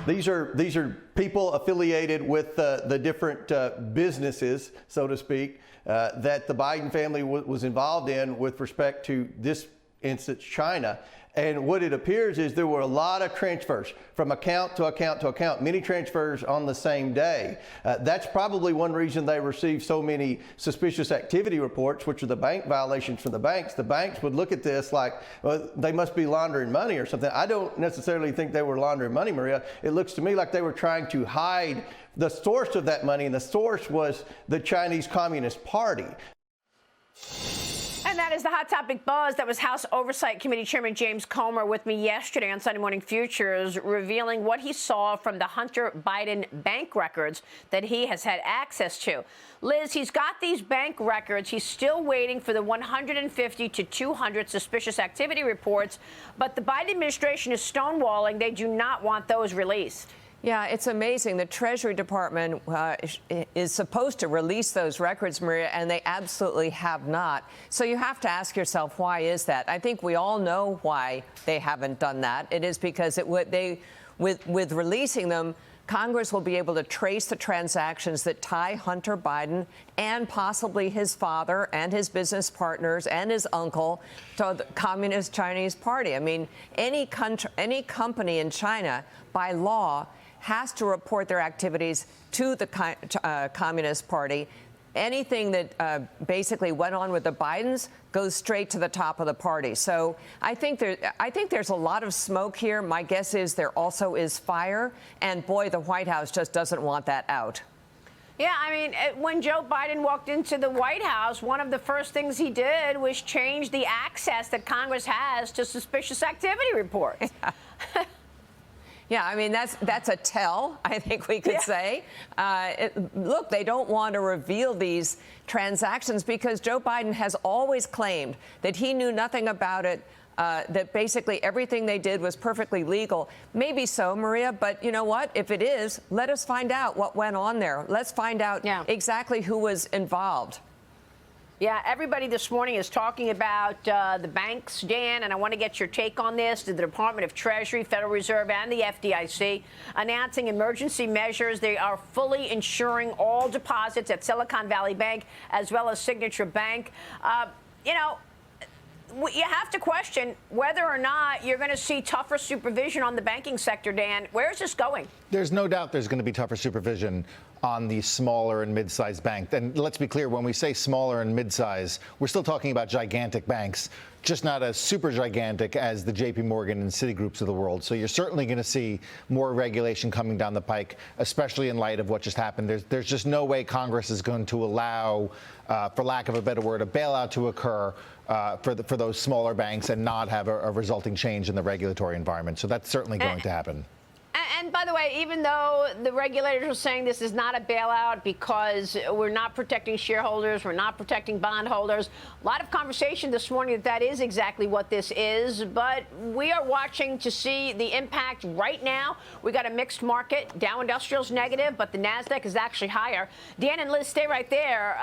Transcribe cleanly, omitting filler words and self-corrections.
These are people affiliated with the different businesses, so to speak, that the Biden family was involved in with respect to this instance, China. And what it appears is there were a lot of transfers from account to account to account, many transfers on the same day. That's probably one reason they received so many suspicious activity reports, which are the bank violations from the banks. The banks would look at this like, well, they must be laundering money or something. I don't necessarily think they were laundering money, Maria. It looks to me like they were trying to hide the source of that money, and the source was the Chinese Communist Party. And that is the Hot Topic Buzz. That was House Oversight Committee Chairman James Comer with me yesterday on Sunday Morning Futures, revealing what he saw from the Hunter Biden bank records that he has had access to. Liz, he's got these bank records. He's still waiting for the 150 to 200 suspicious activity reports, but the Biden administration is stonewalling. They do not want those released. Yeah, it's amazing. The Treasury Department is supposed to release those records, Maria, and they absolutely have not. So you have to ask yourself, why is that? I think we all know why they haven't done that. It is because with releasing them, Congress will be able to trace the transactions that tie Hunter Biden and possibly his father and his business partners and his uncle to the Communist Chinese Party. I mean, any company in China, by law, has to report their activities to the Communist Party. Anything that basically went on with the Bidens goes straight to the top of the party. So I think there's a lot of smoke here. My guess is there also is fire. And boy, the White House just doesn't want that out. Yeah, I mean, when Joe Biden walked into the White House, one of the first things he did was change the access that Congress has to suspicious activity reports. Yeah. Yeah, I mean, that's a tell, I think we could say. Look, they don't want to reveal these transactions because Joe Biden has always claimed that he knew nothing about it, that basically everything they did was perfectly legal. Maybe so, Maria, but you know what? If it is, let us find out what went on there. Let's find out exactly who was involved. Yeah, everybody this morning is talking about the banks, Dan, and I want to get your take on this. The Department of Treasury, Federal Reserve, and the FDIC announcing emergency measures. They are fully insuring all deposits at Silicon Valley Bank as well as Signature Bank. You know, you have to question whether or not you're going to see tougher supervision on the banking sector, Dan. Where is this going? There's no doubt there's going to be tougher supervision on the smaller and mid-sized banks. And let's be clear, when we say smaller and mid-sized, we're still talking about gigantic banks, just not as super gigantic as the JP Morgan and Citigroups of the world. So you're certainly going to see more regulation coming down the pike, especially in light of what just happened. There's just no way Congress is going to allow, for lack of a better word, a bailout to occur for those smaller banks and not have a resulting change in the regulatory environment. So that's certainly going to happen. And by the way, even though the regulators are saying this is not a bailout because we're not protecting shareholders, we're not protecting bondholders, a lot of conversation this morning that is exactly what this is. But we are watching to see the impact right now. We got a mixed market. Dow Industrial's negative, but the NASDAQ is actually higher. Dan and Liz, stay right there.